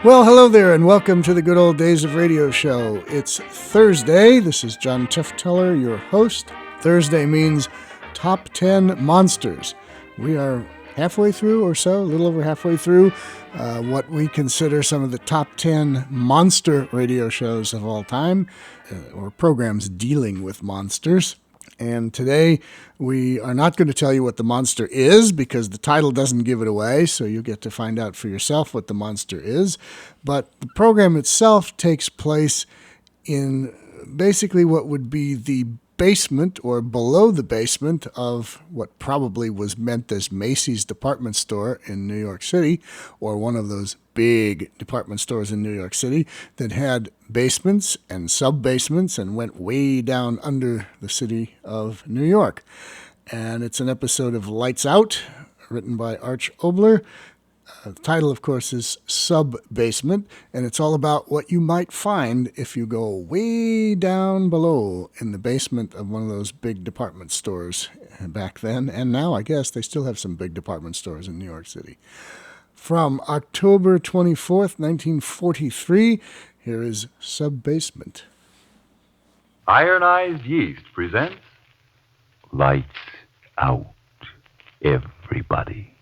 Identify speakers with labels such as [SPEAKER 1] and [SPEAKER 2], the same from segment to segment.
[SPEAKER 1] Well, hello there, and welcome to the Good Old Days of Radio show. It's Thursday. This is John Tifteller, your host. Thursday means Top 10 Monsters. We are halfway through or so, a little over halfway through, what we consider some of the top 10 monster radio shows of all time, or programs dealing with monsters. And today, we are not going to tell you what the monster is because the title doesn't give it away, so you get to find out for yourself what the monster is. But the program itself takes place in basically what would be the basement or below the basement of what probably was meant as Macy's department store in New York City, or one of those big department stores in New York City that had basements and sub-basements and went way down under the city of New York. And it's an episode of Lights Out, written by Arch Obler. The title, of course, is Sub-Basement, and it's all about what you might find if you go way down below in the basement of one of those big department stores back then. And now, I guess, they still have some big department stores in New York City. From October 24th, 1943, here is Sub-Basement.
[SPEAKER 2] Ironized Yeast presents Lights Out, everybody.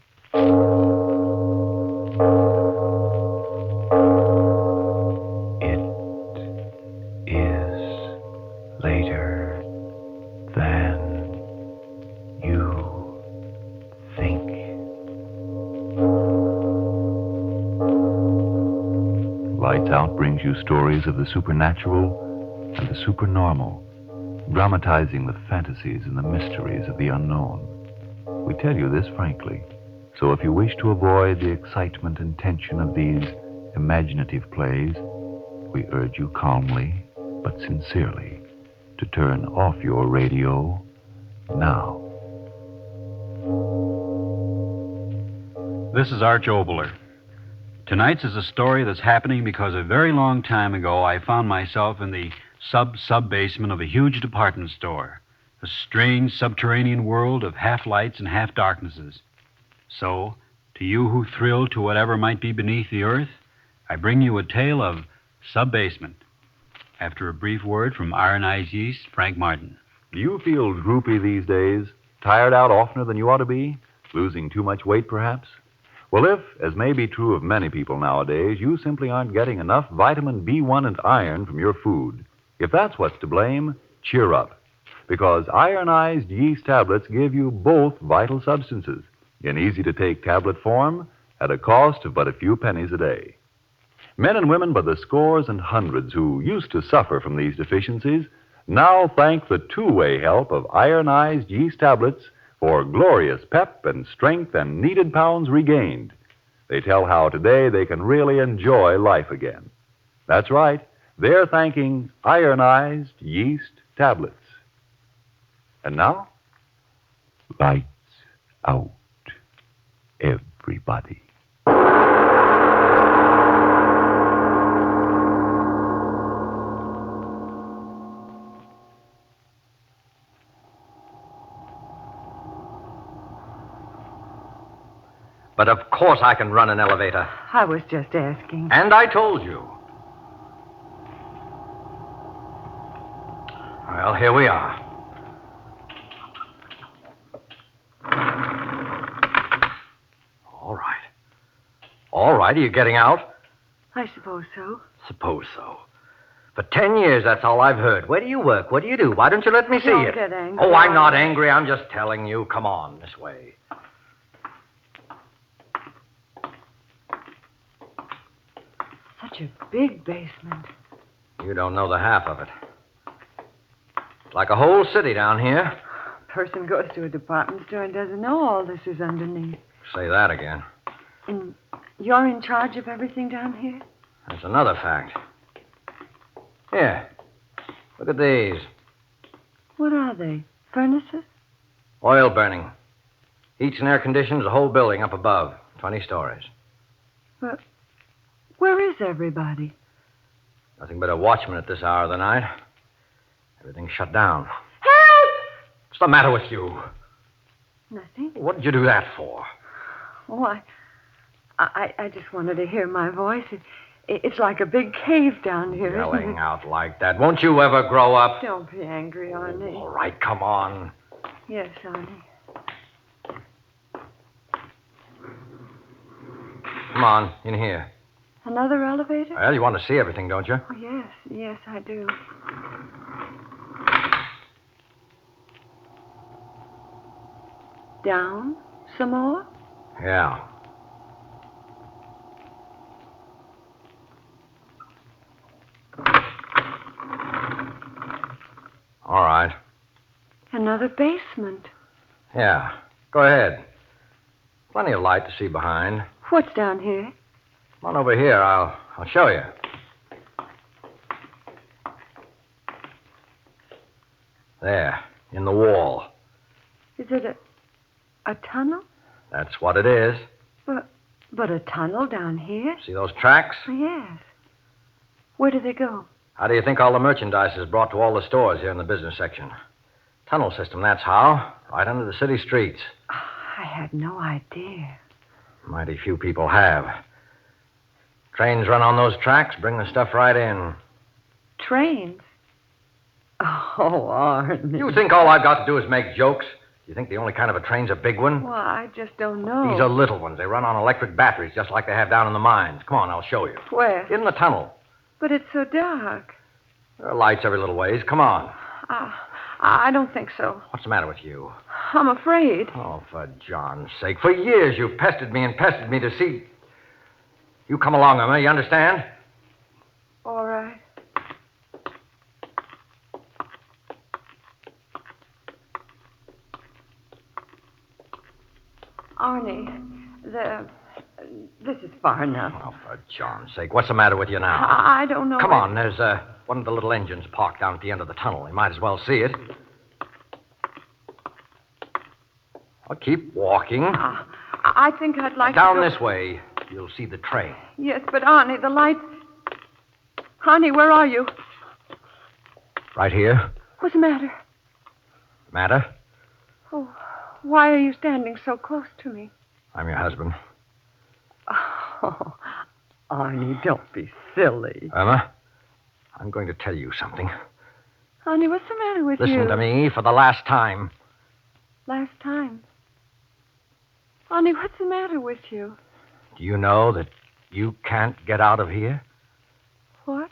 [SPEAKER 2] It is later than you think. Lights Out brings you stories of the supernatural and the supernormal, dramatizing the fantasies and the mysteries of the unknown. We tell you this frankly, so if you wish to avoid the excitement and tension of these imaginative plays, we urge you calmly but sincerely to turn off your radio now.
[SPEAKER 3] This is Arch Obler. Tonight's is a story that's happening because a very long time ago I found myself in the sub-basement of a huge department store, a strange subterranean world of half-lights and half-darknesses. So, to you who thrill to whatever might be beneath the earth, I bring you a tale of Sub-Basement. After a brief word from Ironized Yeast, Frank Martin.
[SPEAKER 2] Do you feel droopy these days? Tired out oftener than you ought to be? Losing too much weight, perhaps? Well, if, as may be true of many people nowadays, you simply aren't getting enough vitamin B1 and iron from your food, if that's what's to blame, cheer up. Because ironized yeast tablets give you both vital substances in easy-to-take tablet form at a cost of but a few pennies a day. Men and women by the scores and hundreds who used to suffer from these deficiencies now thank the two-way help of ironized yeast tablets for glorious pep and strength and needed pounds regained. They tell how today they can really enjoy life again. That's right, they're thanking ironized yeast tablets. And now, Lights Out, everybody.
[SPEAKER 4] But of course I can run an elevator.
[SPEAKER 5] I was just asking.
[SPEAKER 4] And I told you. Well, here we are. All right. All right, are you getting out?
[SPEAKER 5] I suppose so.
[SPEAKER 4] Suppose so. For 10 years, that's all I've heard. Where do you work? What do you do? Why don't you let me see
[SPEAKER 5] Don't
[SPEAKER 4] it?
[SPEAKER 5] get angry.
[SPEAKER 4] Oh, I'm not angry. I'm just telling you. Come on, this way.
[SPEAKER 5] Such a big basement.
[SPEAKER 4] You don't know the half of it. It's like a whole city down here.
[SPEAKER 5] A person goes to a department store and doesn't know all this is underneath.
[SPEAKER 4] Say that again.
[SPEAKER 5] And you're in charge of everything down here?
[SPEAKER 4] That's another fact. Here, look at these.
[SPEAKER 5] What are they? Furnaces?
[SPEAKER 4] Oil burning. Heats and air conditions the whole building up above. 20 stories.
[SPEAKER 5] Well, where is everybody?
[SPEAKER 4] Nothing but a watchman at this hour of the night. Everything's shut down.
[SPEAKER 5] Help!
[SPEAKER 4] What's the matter with you?
[SPEAKER 5] Nothing.
[SPEAKER 4] What did you do that for?
[SPEAKER 5] Oh, I just wanted to hear my voice. It's like a big cave down here, isn't
[SPEAKER 4] Yelling
[SPEAKER 5] it?
[SPEAKER 4] out like that. Won't you ever grow up?
[SPEAKER 5] Don't be angry, Arnie.
[SPEAKER 4] All right, come on.
[SPEAKER 5] Yes, Arnie.
[SPEAKER 4] Come on, in here.
[SPEAKER 5] Another elevator?
[SPEAKER 4] Well, you want to see everything, don't you?
[SPEAKER 5] Oh, yes, I do. Down some more?
[SPEAKER 4] Yeah. All right.
[SPEAKER 5] Another basement.
[SPEAKER 4] Yeah. Go ahead. Plenty of light to see behind.
[SPEAKER 5] What's down here?
[SPEAKER 4] Come on over here. I'll show you. There, in the wall.
[SPEAKER 5] Is it a tunnel?
[SPEAKER 4] That's what it is.
[SPEAKER 5] But a tunnel down here?
[SPEAKER 4] See those tracks?
[SPEAKER 5] Yes. Where do they go?
[SPEAKER 4] How do you think all the merchandise is brought to all the stores here in the business section? Tunnel system, that's how. Right under the city streets.
[SPEAKER 5] I had no idea.
[SPEAKER 4] Mighty few people have. Trains run on those tracks, bring the stuff right in.
[SPEAKER 5] Trains? Oh, Arnie.
[SPEAKER 4] You think all I've got to do is make jokes? You think the only kind of a train's a big one?
[SPEAKER 5] Well, I just don't know.
[SPEAKER 4] These are little ones. They run on electric batteries, just like they have down in the mines. Come on, I'll show you.
[SPEAKER 5] Where?
[SPEAKER 4] In the tunnel.
[SPEAKER 5] But it's so dark.
[SPEAKER 4] There are lights every little ways. Come on.
[SPEAKER 5] I don't think so.
[SPEAKER 4] What's the matter with you?
[SPEAKER 5] I'm afraid.
[SPEAKER 4] Oh, for John's sake. For years you've pestered me to see. You come along, Emma. You understand?
[SPEAKER 5] All right. Arnie, this is far enough.
[SPEAKER 4] Oh, for John's sake. What's the matter with you now?
[SPEAKER 5] I don't know.
[SPEAKER 4] Come on. There's one of the little engines parked down at the end of the tunnel. You might as well see it. Well, keep walking.
[SPEAKER 5] I think I'd like
[SPEAKER 4] Down
[SPEAKER 5] to go...
[SPEAKER 4] this way, you'll see the train.
[SPEAKER 5] Yes, but Arnie, the lights... Arnie, where are you?
[SPEAKER 4] Right here.
[SPEAKER 5] What's the matter?
[SPEAKER 4] Matter?
[SPEAKER 5] Oh, why are you standing so close to me?
[SPEAKER 4] I'm your husband.
[SPEAKER 5] Oh, Arnie, don't be silly.
[SPEAKER 4] Irma, I'm going to tell you something.
[SPEAKER 5] Arnie, what's the matter with you?
[SPEAKER 4] Listen to me for the last time.
[SPEAKER 5] Last time. Arnie, what's the matter with you?
[SPEAKER 4] Do you know that you can't get out of here?
[SPEAKER 5] What?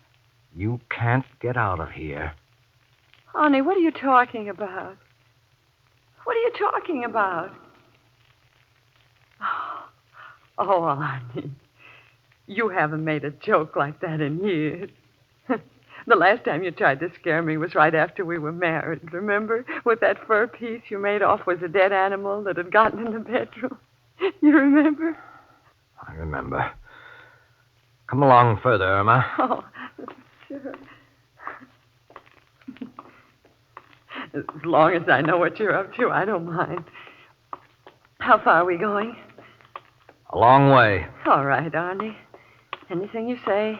[SPEAKER 4] You can't get out of here.
[SPEAKER 5] Arnie, what are you talking about? What are you talking about? Oh, Arnie, you haven't made a joke like that in years. The last time you tried to scare me was right after we were married, remember? With that fur piece you made off was a dead animal that had gotten in the bedroom. You remember?
[SPEAKER 4] I remember. Come along further, Irma.
[SPEAKER 5] Oh, sure. As long as I know what you're up to, I don't mind. How far are we going?
[SPEAKER 4] A long way.
[SPEAKER 5] All right, Arnie. Anything you say.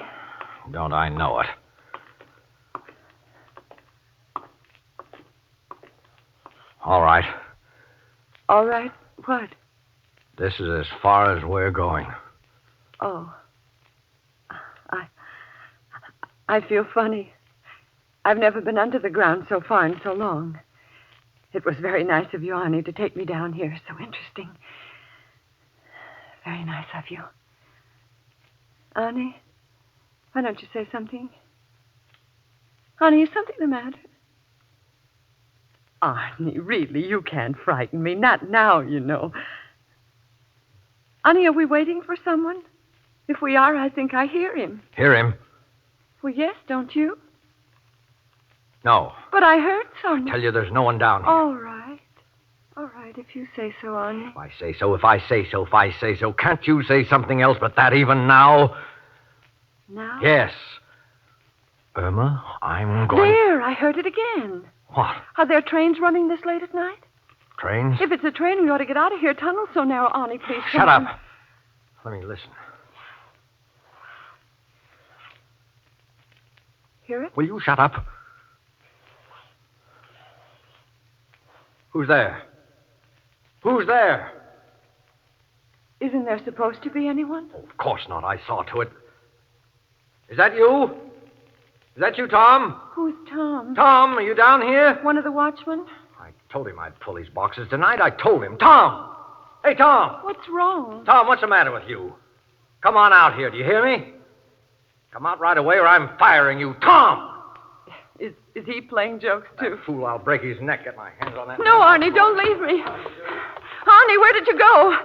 [SPEAKER 4] Don't I know it? All right.
[SPEAKER 5] All right, what?
[SPEAKER 4] This is as far as we're going.
[SPEAKER 5] Oh. I feel funny. I've never been under the ground so far in so long. It was very nice of you, Arnie, to take me down here. So interesting. Very nice of you. Arnie, why don't you say something? Arnie, is something the matter? Arnie, really, you can't frighten me. Not now, you know. Arnie, are we waiting for someone? If we are, I think I hear him.
[SPEAKER 4] Hear him?
[SPEAKER 5] Well, yes, don't you?
[SPEAKER 4] No.
[SPEAKER 5] But I heard someone.
[SPEAKER 4] Tell you there's no one down here.
[SPEAKER 5] All right. All right, if you say so, Arnie.
[SPEAKER 4] If I say so, if I say so, if I say so. Can't you say something else but that even now?
[SPEAKER 5] Now?
[SPEAKER 4] Yes. Irma, I'm going...
[SPEAKER 5] There, I heard it again.
[SPEAKER 4] What?
[SPEAKER 5] Are there trains running this late at night?
[SPEAKER 4] Trains?
[SPEAKER 5] If it's a train, we ought to get out of here. Tunnel's so narrow, Arnie, please.
[SPEAKER 4] Shut up. Let me listen.
[SPEAKER 5] Hear it?
[SPEAKER 4] Will you shut up? Who's there? Who's there?
[SPEAKER 5] Isn't there supposed to be anyone?
[SPEAKER 4] Oh, of course not. I saw to it. Is that you? Is that you, Tom?
[SPEAKER 5] Who's Tom?
[SPEAKER 4] Tom, are you down here?
[SPEAKER 5] One of the watchmen?
[SPEAKER 4] I told him I'd pull these boxes tonight. I told him. Tom! Hey, Tom!
[SPEAKER 5] What's wrong?
[SPEAKER 4] Tom, what's the matter with you? Come on out here. Do you hear me? Come out right away or I'm firing you. Tom!
[SPEAKER 5] Is he playing jokes, too?
[SPEAKER 4] That fool, I'll break his neck. Get my hands on that.
[SPEAKER 5] No, Arnie, don't leave me. Arnie, where did you go?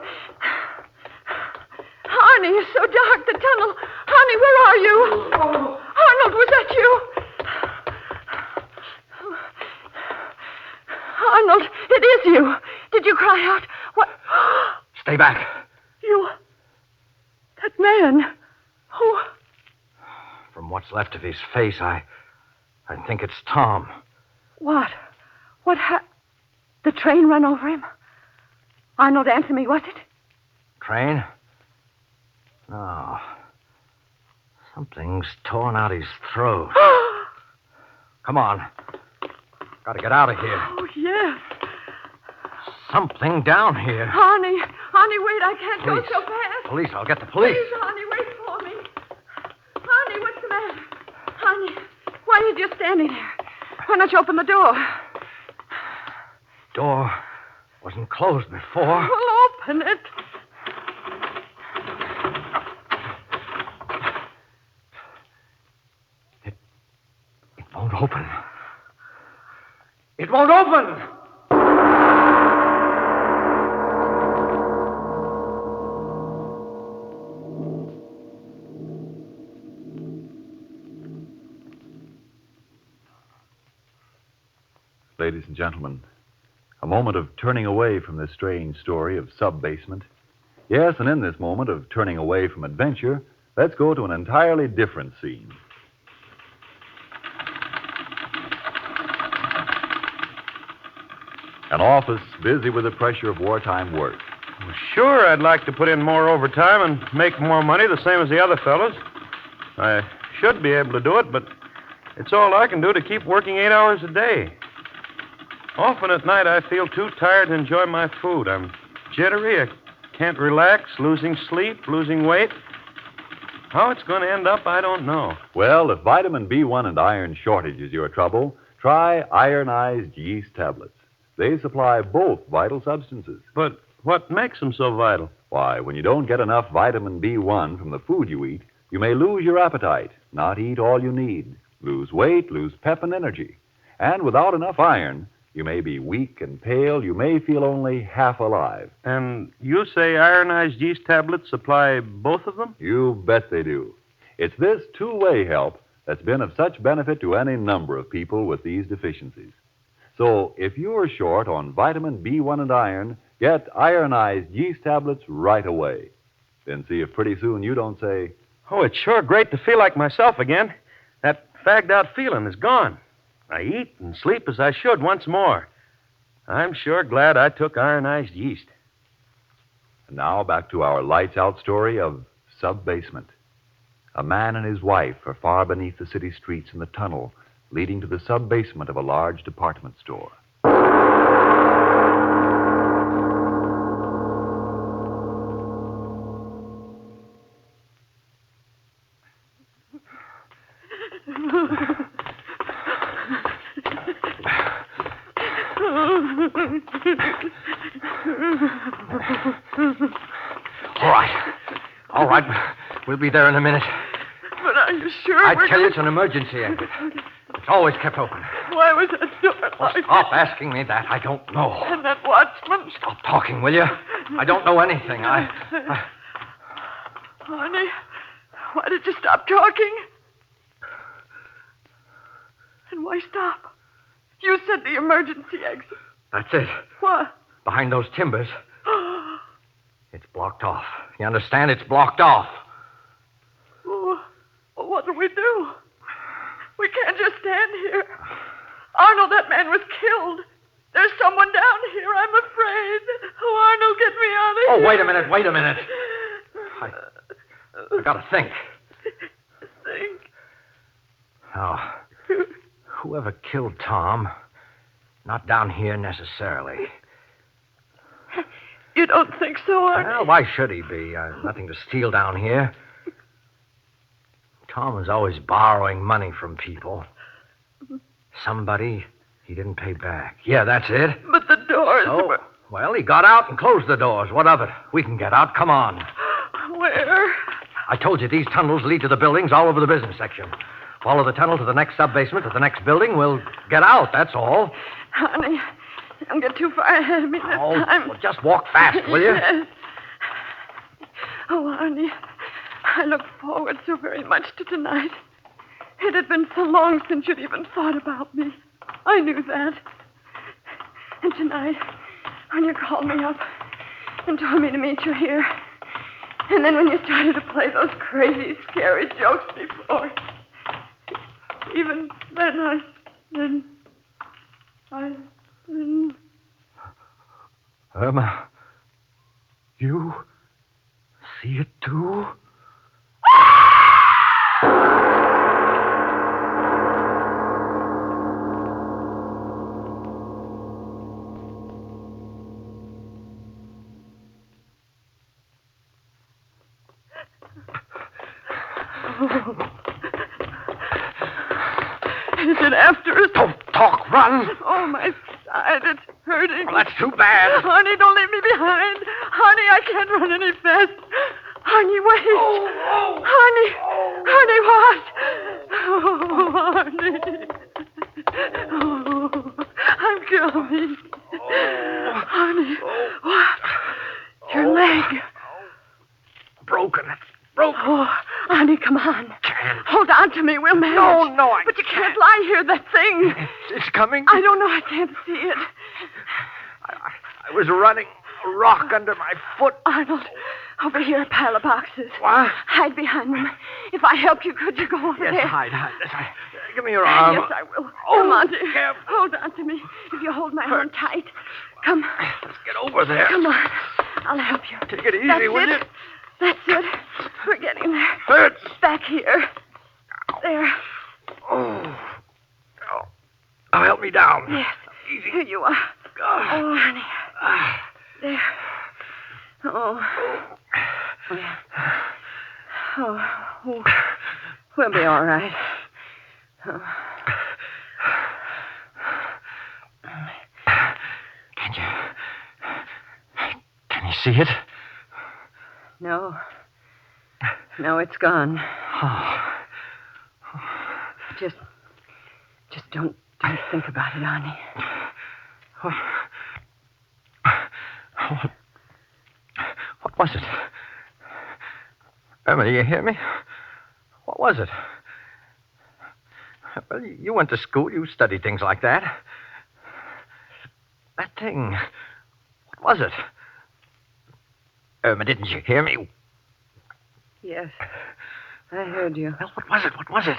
[SPEAKER 5] Arnie, it's so dark, the tunnel. Arnie, where are you? Arnold, was that you? Arnold, it is you. Did you cry out? What?
[SPEAKER 4] Stay back.
[SPEAKER 5] You... That man. Who?
[SPEAKER 4] From what's left of his face, I think it's Tom.
[SPEAKER 5] What? The train ran over him? Arnold, answer me, was it?
[SPEAKER 4] Train? No. Something's torn out his throat. Come on. Gotta get out of here.
[SPEAKER 5] Oh, yes.
[SPEAKER 4] Something down here.
[SPEAKER 5] Arnie, wait, I can't go so fast.
[SPEAKER 4] Police, I'll get the police.
[SPEAKER 5] Please, Arnie, wait for me. Arnie, what's the matter? Arnie, why are you just standing there? Why don't you open the door?
[SPEAKER 4] Door wasn't closed before.
[SPEAKER 5] Well, open it.
[SPEAKER 4] It won't open. It won't open!
[SPEAKER 2] Ladies and gentlemen, a moment of turning away from this strange story of sub-basement. Yes, and in this moment of turning away from adventure, let's go to an entirely different scene. An office busy with the pressure of wartime work.
[SPEAKER 6] Well, sure, I'd like to put in more overtime and make more money, the same as the other fellows. I should be able to do it, but it's all I can do to keep working 8 hours a day. Often at night, I feel too tired to enjoy my food. I'm jittery. I can't relax, losing sleep, losing weight. How it's going to end up, I don't know.
[SPEAKER 2] Well, if vitamin B1 and iron shortage is your trouble, try ironized yeast tablets. They supply both vital substances.
[SPEAKER 6] But what makes them so vital?
[SPEAKER 2] Why, when you don't get enough vitamin B1 from the food you eat, you may lose your appetite, not eat all you need, lose weight, lose pep and energy. And without enough iron, you may be weak and pale. You may feel only half alive.
[SPEAKER 6] And you say ironized yeast tablets supply both of them?
[SPEAKER 2] You bet they do. It's this two-way help that's been of such benefit to any number of people with these deficiencies. So if you're short on vitamin B1 and iron, get ironized yeast tablets right away. Then see if pretty soon you don't say,
[SPEAKER 6] Oh, it's sure great to feel like myself again. That fagged-out feeling is gone. I eat and sleep as I should once more. I'm sure glad I took ironized yeast.
[SPEAKER 2] And now back to our lights-out story of sub-basement. A man and his wife are far beneath the city streets in the tunnel leading to the sub-basement of a large department store.
[SPEAKER 4] All right. We'll be there in a minute.
[SPEAKER 5] But are you sure?
[SPEAKER 4] I tell you, it's an emergency exit. It's always kept open.
[SPEAKER 5] Why was that door locked?
[SPEAKER 4] Stop asking me that. I don't know.
[SPEAKER 5] And that watchman?
[SPEAKER 4] Stop talking, will you? I don't know anything.
[SPEAKER 5] Arnie, why did you stop talking? And why stop? You said the emergency exit.
[SPEAKER 4] That's it.
[SPEAKER 5] What?
[SPEAKER 4] Behind those timbers. It's blocked off. You understand? It's blocked off.
[SPEAKER 5] Oh, well, what do we do? We can't just stand here. Arnold, that man was killed. There's someone down here. I'm afraid. Oh, Arnold, get me out of here.
[SPEAKER 4] Oh, wait a minute. I gotta think.
[SPEAKER 5] Think?
[SPEAKER 4] Now, whoever killed Tom, not down here necessarily.
[SPEAKER 5] You don't think so, Arnie?
[SPEAKER 4] Well, why should he be? Nothing to steal down here. Tom was always borrowing money from people. Somebody he didn't pay back. Yeah, that's it.
[SPEAKER 5] But the doors
[SPEAKER 4] Oh,
[SPEAKER 5] were...
[SPEAKER 4] well, he got out and closed the doors. What of it? We can get out. Come on.
[SPEAKER 5] Where?
[SPEAKER 4] I told you these tunnels lead to the buildings all over the business section. Follow the tunnel to the next sub-basement, to the next building. We'll get out, that's all.
[SPEAKER 5] Honey, don't get too far ahead of me this time.
[SPEAKER 4] Well, just walk fast, will you?
[SPEAKER 5] Yes. Oh, honey, I look forward so very much to tonight. It had been so long since you'd even thought about me. I knew that. And tonight, when you called me up and told me to meet you here, and then when you started to play those crazy, scary jokes before, even then I
[SPEAKER 4] Irma, you see it too?
[SPEAKER 5] Is it after us?
[SPEAKER 4] Don't talk, run.
[SPEAKER 5] Oh, my side, it's hurting.
[SPEAKER 4] Well, that's too bad.
[SPEAKER 5] Honey, don't leave me behind. Honey, I can't run any faster. Honey, wait. Honey. Honey, what? Oh, honey. Oh, I'm coming. Honey, what? Your leg.
[SPEAKER 4] Broken. It's broken.
[SPEAKER 5] Oh, honey, come on.
[SPEAKER 4] Can't.
[SPEAKER 5] Hold on to me. We'll manage.
[SPEAKER 4] No, I
[SPEAKER 5] But you can't lie here, that thing.
[SPEAKER 4] It's coming.
[SPEAKER 5] I don't know. I can't see it.
[SPEAKER 4] I was running. A rock under my foot.
[SPEAKER 5] Arnold, over here, a pile of boxes.
[SPEAKER 4] What?
[SPEAKER 5] Hide behind them. If I help you, could you go over
[SPEAKER 4] Yes,
[SPEAKER 5] there?
[SPEAKER 4] hide. Give me your arm.
[SPEAKER 5] Yes, I will.
[SPEAKER 4] Oh,
[SPEAKER 5] Come on, dear.
[SPEAKER 4] careful.
[SPEAKER 5] Hold on to me. If you hold my arm tight. Come.
[SPEAKER 4] Let's get over there.
[SPEAKER 5] Come on. I'll help you.
[SPEAKER 4] Take it easy,
[SPEAKER 5] That's
[SPEAKER 4] will
[SPEAKER 5] it.
[SPEAKER 4] you?
[SPEAKER 5] That's it. We're getting there.
[SPEAKER 4] Hurts.
[SPEAKER 5] Back here. There.
[SPEAKER 4] Oh. Now help me down.
[SPEAKER 5] Yes.
[SPEAKER 4] Easy.
[SPEAKER 5] Here you are. Oh, honey. There. Oh. Yeah. Oh. We'll be all right. Oh.
[SPEAKER 4] Can you see it?
[SPEAKER 5] No. No, it's gone.
[SPEAKER 4] Oh.
[SPEAKER 5] Just don't think about it, honey.
[SPEAKER 4] What was it? Irma, do you hear me? What was it? Well, you went to school. You studied things like that. That thing. What was it? Irma, didn't you hear me?
[SPEAKER 5] Yes. I heard you.
[SPEAKER 4] Well, what was it? What was it?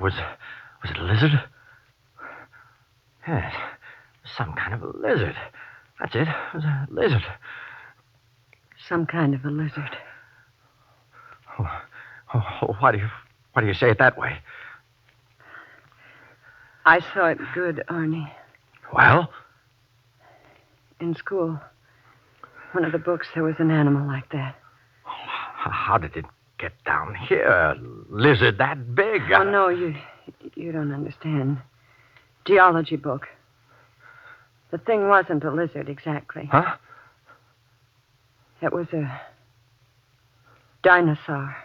[SPEAKER 4] Was it a lizard? Yes. Some kind of a lizard. That's it. It was a lizard.
[SPEAKER 5] Some kind of a lizard.
[SPEAKER 4] Why do you say it that way?
[SPEAKER 5] I saw it good, Arnie.
[SPEAKER 4] Well?
[SPEAKER 5] In school. One of the books, there was an animal like that.
[SPEAKER 4] How did it get down here? A lizard that big?
[SPEAKER 5] Oh, no, you don't understand. Geology book. The thing wasn't a lizard exactly.
[SPEAKER 4] Huh?
[SPEAKER 5] It was a dinosaur.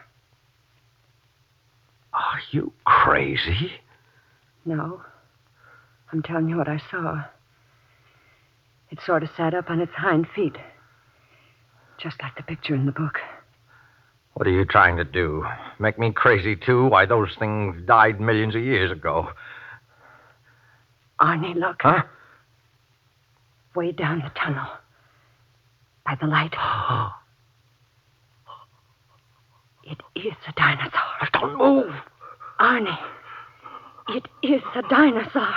[SPEAKER 4] Are you crazy?
[SPEAKER 5] No. I'm telling you what I saw. It sort of sat up on its hind feet. Just like the picture in the book.
[SPEAKER 4] What are you trying to do? Make me crazy, too? Why, those things died millions of years ago.
[SPEAKER 5] Arnie, look.
[SPEAKER 4] Huh?
[SPEAKER 5] Way down the tunnel. By the light. It is a dinosaur.
[SPEAKER 4] Don't move.
[SPEAKER 5] Arnie, it is a dinosaur.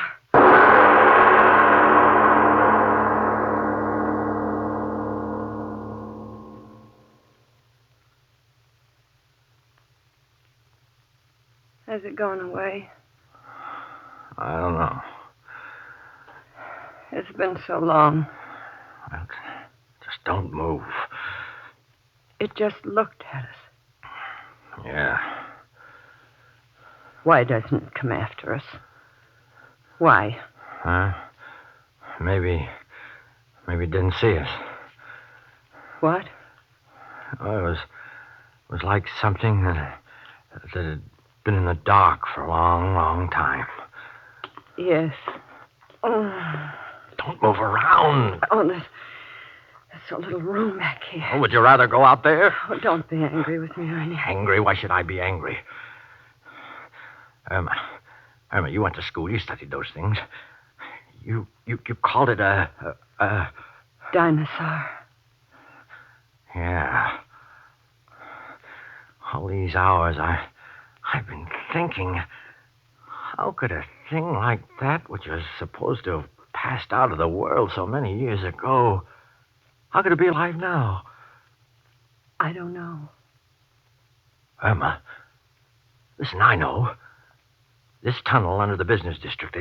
[SPEAKER 5] Has it gone away?
[SPEAKER 4] I don't know.
[SPEAKER 5] It's been so long.
[SPEAKER 4] Well, just don't move.
[SPEAKER 5] It just looked at us.
[SPEAKER 4] Yeah.
[SPEAKER 5] Why doesn't it come after us? Why?
[SPEAKER 4] Huh? Maybe it didn't see us.
[SPEAKER 5] What?
[SPEAKER 4] Oh, it was like something that had been in the dark for a long, long time.
[SPEAKER 5] Yes. Oh,
[SPEAKER 4] Don't move around.
[SPEAKER 5] there's so little room back here.
[SPEAKER 4] Oh, would you rather go out there?
[SPEAKER 5] Oh, don't be angry with me, Ernie.
[SPEAKER 4] Angry? Why should I be angry? Irma, you went to school. You studied those things. You called it a
[SPEAKER 5] Dinosaur.
[SPEAKER 4] Yeah. All these hours I've been thinking, how could a thing like that, which was supposed to have passed out of the world so many years ago, how could it be alive now?
[SPEAKER 5] I don't know.
[SPEAKER 4] Irma, listen, I know. This tunnel under the business district,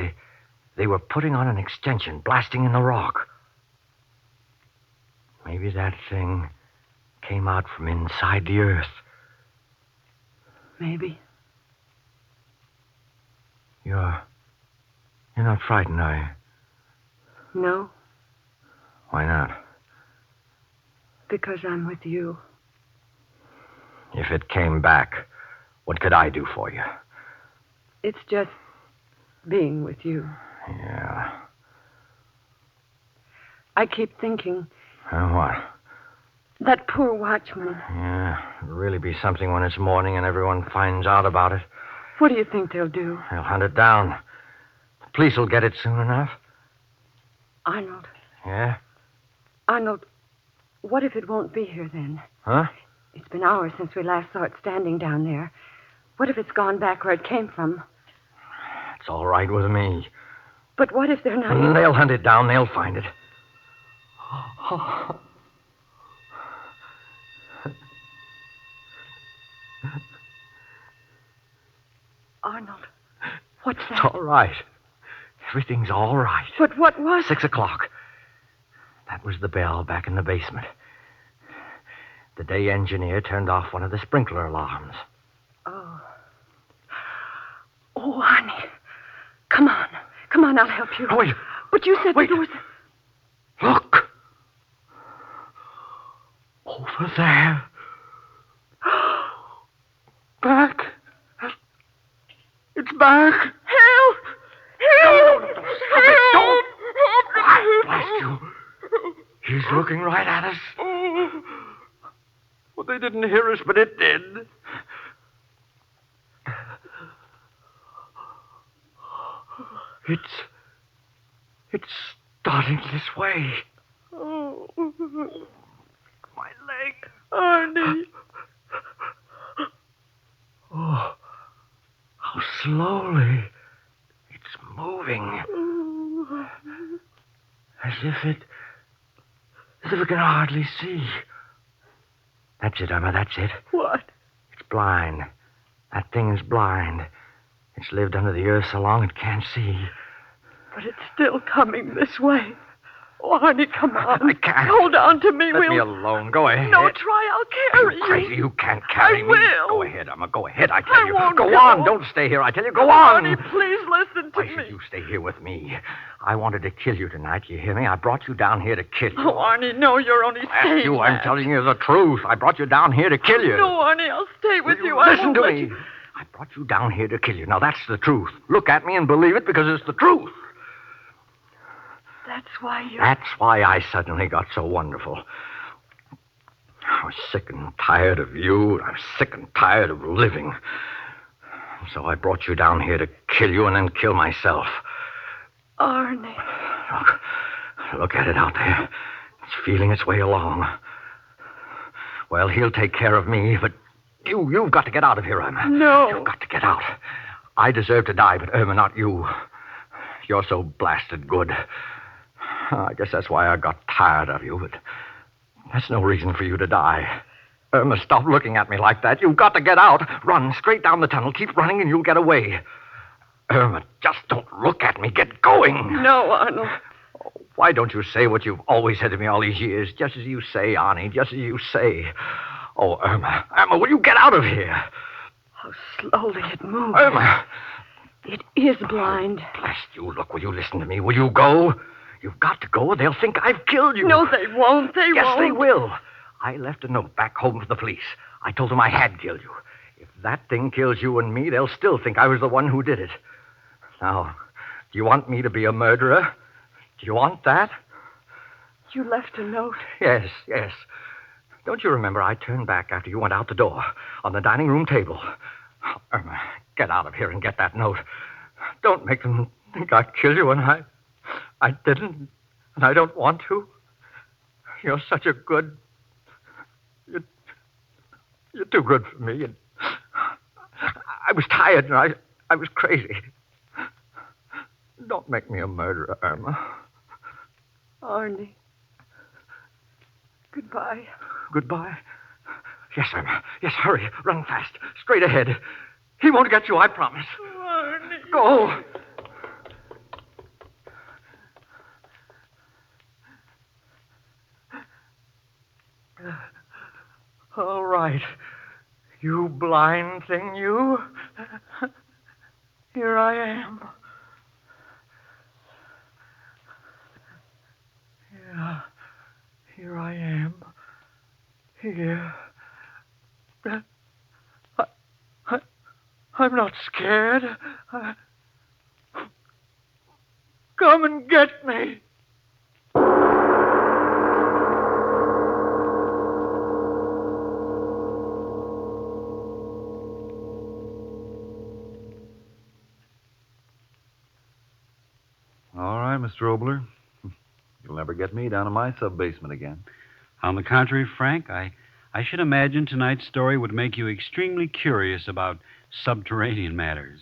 [SPEAKER 4] they were putting on an extension, blasting in the rock. Maybe that thing came out from inside the earth.
[SPEAKER 5] Maybe.
[SPEAKER 4] You're not frightened, are you?
[SPEAKER 5] No,
[SPEAKER 4] Why not?
[SPEAKER 5] because I'm with you.
[SPEAKER 4] If it came back, what could I do for you?
[SPEAKER 5] It's just being with you.
[SPEAKER 4] Yeah.
[SPEAKER 5] I keep thinking,
[SPEAKER 4] What?
[SPEAKER 5] that poor watchman.
[SPEAKER 4] Yeah, it'll really be something when it's morning and everyone finds out about it.
[SPEAKER 5] What do you think they'll do?
[SPEAKER 4] They'll hunt it down. The police will get it soon enough.
[SPEAKER 5] Arnold.
[SPEAKER 4] Yeah?
[SPEAKER 5] Arnold, what if it won't be here then?
[SPEAKER 4] Huh?
[SPEAKER 5] It's been hours since we last saw it standing down there. What if it's gone back where it came from?
[SPEAKER 4] It's all right with me.
[SPEAKER 5] But what if they're not...
[SPEAKER 4] And they'll hunt it down. They'll find it.
[SPEAKER 5] Arnold, what's
[SPEAKER 4] It's
[SPEAKER 5] that?
[SPEAKER 4] all right. Everything's all right.
[SPEAKER 5] But what was...
[SPEAKER 4] 6 o'clock. That was the bell back in the basement. The day engineer turned off one of the sprinkler alarms.
[SPEAKER 5] Oh. Oh, Arnie. Come on. Come on, I'll help you.
[SPEAKER 4] Oh, wait.
[SPEAKER 5] But you said
[SPEAKER 4] Wait.
[SPEAKER 5] there was...
[SPEAKER 4] Look. Over there. Back. It's back.
[SPEAKER 5] Help! Help!
[SPEAKER 4] No. Stop it. Don't. Why, blast you. He's looking right at us. Well, they didn't hear us, but it did. It's starting this way.
[SPEAKER 5] Oh,
[SPEAKER 4] My leg.
[SPEAKER 5] Arnie.
[SPEAKER 4] Oh, how slowly it's moving. As if it can hardly see. That's it, Emma, that's it.
[SPEAKER 5] What?
[SPEAKER 4] It's blind. That thing is blind. It's lived under the earth so long it can't see.
[SPEAKER 5] But it's still coming this way. Oh, Arnie, come on.
[SPEAKER 4] I can't.
[SPEAKER 5] Hold on to me.
[SPEAKER 4] Let me alone. Go ahead.
[SPEAKER 5] No, try. I'll carry you.
[SPEAKER 4] Crazy, you can't carry
[SPEAKER 5] I
[SPEAKER 4] me.
[SPEAKER 5] will.
[SPEAKER 4] Go ahead, Emma. Go ahead, I tell
[SPEAKER 5] I
[SPEAKER 4] you.
[SPEAKER 5] won't
[SPEAKER 4] Go
[SPEAKER 5] go.
[SPEAKER 4] on. Don't stay here. I tell you, go on.
[SPEAKER 5] Arnie, please listen to
[SPEAKER 4] Why
[SPEAKER 5] me.
[SPEAKER 4] should you stay here with me? I wanted to kill you tonight. You hear me? I brought you down here to kill you.
[SPEAKER 5] Oh, Arnie, no, you're only saying
[SPEAKER 4] you, I'm
[SPEAKER 5] that.
[SPEAKER 4] telling you the truth. I brought you down here to kill you.
[SPEAKER 5] No, Arnie, I'll stay with you.
[SPEAKER 4] Listen
[SPEAKER 5] I won't
[SPEAKER 4] to
[SPEAKER 5] let
[SPEAKER 4] me.
[SPEAKER 5] you...
[SPEAKER 4] I brought you down here to kill you. Now, that's the truth. Look at me and believe it because it's the truth.
[SPEAKER 5] That's why you...
[SPEAKER 4] That's why I suddenly got so wonderful. I was sick and tired of you. I was sick and tired of living. So I brought you down here to kill you and then kill myself.
[SPEAKER 5] Arnie.
[SPEAKER 4] Look at it out there. It's feeling its way along. Well, he'll take care of me, but you've got to get out of here, Irma.
[SPEAKER 5] No.
[SPEAKER 4] You've got to get out. I deserve to die, but Irma, not you. You're so blasted good. I guess that's why I got tired of you, but that's no reason for you to die. Irma, stop looking at me like that. You've got to get out. Run straight down the tunnel. Keep running and you'll get away. Irma, just don't look at me. Get going.
[SPEAKER 5] No, Arnold.
[SPEAKER 4] Why don't you say what you've always said to me all these years? Just as you say, Arnie, just as you say. Oh, Irma. Irma, will you get out of here?
[SPEAKER 5] How slowly it moves.
[SPEAKER 4] Irma!
[SPEAKER 5] It is blind.
[SPEAKER 4] Bless you. Look, will you listen to me? Will you go? You've got to go, or they'll think I've killed you.
[SPEAKER 5] No, they won't. They
[SPEAKER 4] Yes,
[SPEAKER 5] won't.
[SPEAKER 4] they will. I left a note back home for the police. I told them I had killed you. If that thing kills you and me, they'll still think I was the one who did it. Now, do you want me to be a murderer? Do you want that?
[SPEAKER 5] You left a note.
[SPEAKER 4] Yes, yes. Don't you remember I turned back after you went out the door on the dining room table? Irma, get out of here and get that note. Don't make them think I killed you, and I didn't, and I don't want to. You're such a good... You're too good for me, and I was tired, and I was crazy. Don't make me a murderer, Irma.
[SPEAKER 5] Arnie. Goodbye.
[SPEAKER 4] Goodbye. Yes, Irma. Yes, hurry. Run fast. Straight ahead. He won't get you, I promise.
[SPEAKER 5] Arnie.
[SPEAKER 4] Go. All right. You blind thing, you. Here I am. Yeah. Here I am. Here. I'm not scared. Come and get me.
[SPEAKER 2] All right, Mr. Obler. You'll never get me down in my sub-basement again.
[SPEAKER 3] On the contrary, Frank, I should imagine tonight's story would make you extremely curious about subterranean matters.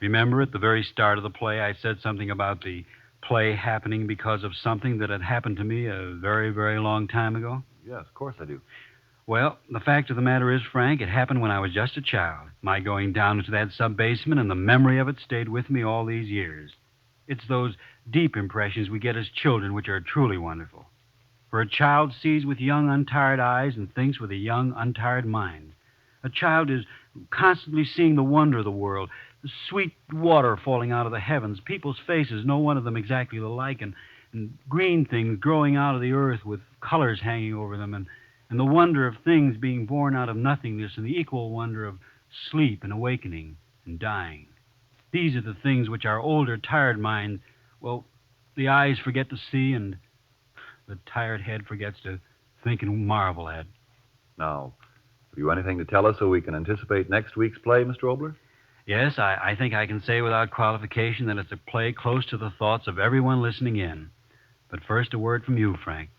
[SPEAKER 3] Remember at the very start of the play, I said something about the play happening because of something that had happened to me a very, very long time ago?
[SPEAKER 2] Yes, of course I do.
[SPEAKER 3] Well, the fact of the matter is, Frank, it happened when I was just a child. My going down into that sub-basement and the memory of it stayed with me all these years. It's those deep impressions we get as children which are truly wonderful. For a child sees with young, untired eyes and thinks with a young, untired mind. A child is constantly seeing the wonder of the world, the sweet water falling out of the heavens, people's faces, no one of them exactly alike, and green things growing out of the earth with colors hanging over them, and the wonder of things being born out of nothingness, and the equal wonder of sleep and awakening and dying. These are the things which our older, tired mind, well, the eyes forget to see, and the tired head forgets to think and marvel at.
[SPEAKER 2] Now, have you anything to tell us so we can anticipate next week's play, Mr. Obler?
[SPEAKER 3] Yes, I think I can say without qualification that it's a play close to the thoughts of everyone listening in. But first, a word from you, Frank.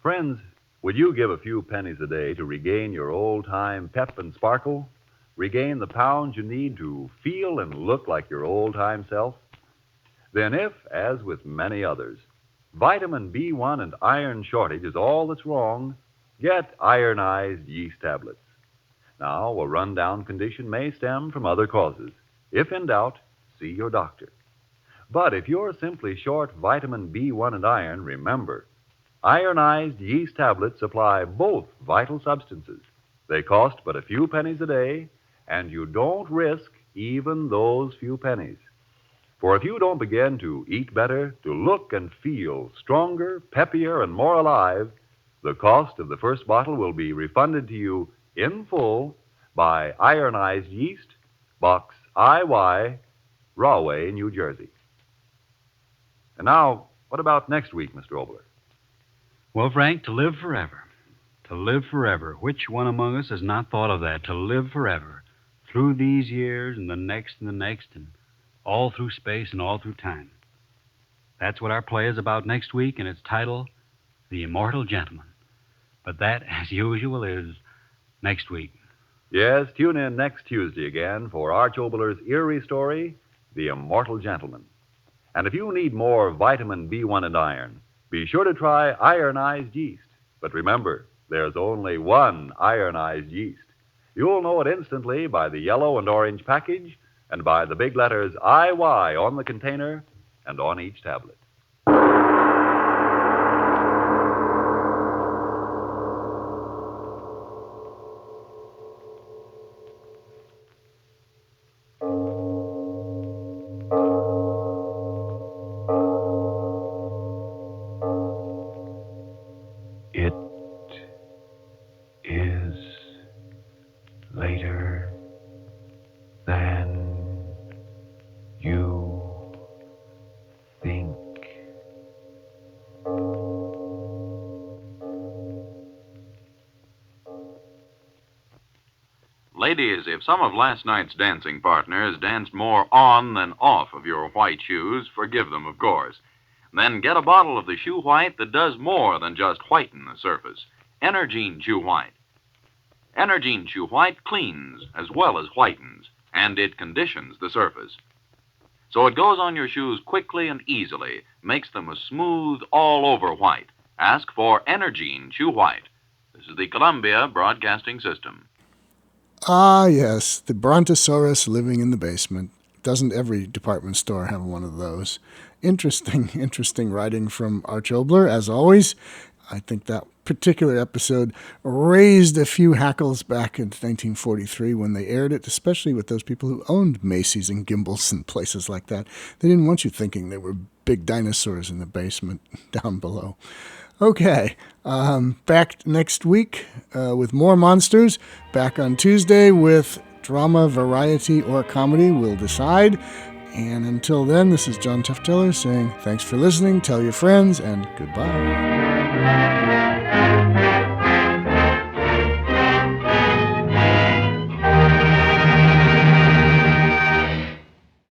[SPEAKER 2] Friends, would you give a few pennies a day to regain your old-time pep and sparkle? Regain the pounds you need to feel and look like your old-time self? Then if, as with many others, vitamin B1 and iron shortage is all that's wrong, get ironized yeast tablets. Now, a run-down condition may stem from other causes. If in doubt, see your doctor. But if you're simply short vitamin B1 and iron, remember, ironized yeast tablets supply both vital substances. They cost but a few pennies a day, and you don't risk even those few pennies. For if you don't begin to eat better, to look and feel stronger, peppier, and more alive, the cost of the first bottle will be refunded to you in full by ironized yeast, box IY, Rahway, New Jersey. And now, what about next week, Mr. Obler?
[SPEAKER 3] Well, Frank, to live forever. To live forever. Which one among us has not thought of that? To live forever. Through these years and the next, and all through space and all through time. That's what our play is about next week, and its title, The Immortal Gentleman. But that, as usual, is next week.
[SPEAKER 2] Yes, tune in next Tuesday again for Arch Obler's eerie story, The Immortal Gentleman. And if you need more vitamin B1 and iron, be sure to try ironized yeast. But remember, there's only one ironized yeast. You'll know it instantly by the yellow and orange package and by the big letters IY on the container and on each tablet.
[SPEAKER 7] Ladies, if some of last night's dancing partners danced more on than off of your white shoes, forgive them, of course. Then get a bottle of the shoe white that does more than just whiten the surface. Energine Shoe White. Energine Shoe White cleans as well as whitens, and it conditions the surface. So it goes on your shoes quickly and easily, makes them a smooth, all-over white. Ask for Energine Shoe White. This is the Columbia Broadcasting System.
[SPEAKER 1] Ah, yes, the Brontosaurus living in the basement. Doesn't every department store have one of those? Interesting writing from Arch Obler, as always. I think that particular episode raised a few hackles back in 1943 when they aired it, especially with those people who owned Macy's and Gimbel's and places like that. They didn't want you thinking there were big dinosaurs in the basement down below. Okay, back next week with more monsters. Back on Tuesday with drama, variety, or comedy. We'll decide. And until then, this is John Tufteller saying thanks for listening, tell your friends, and goodbye.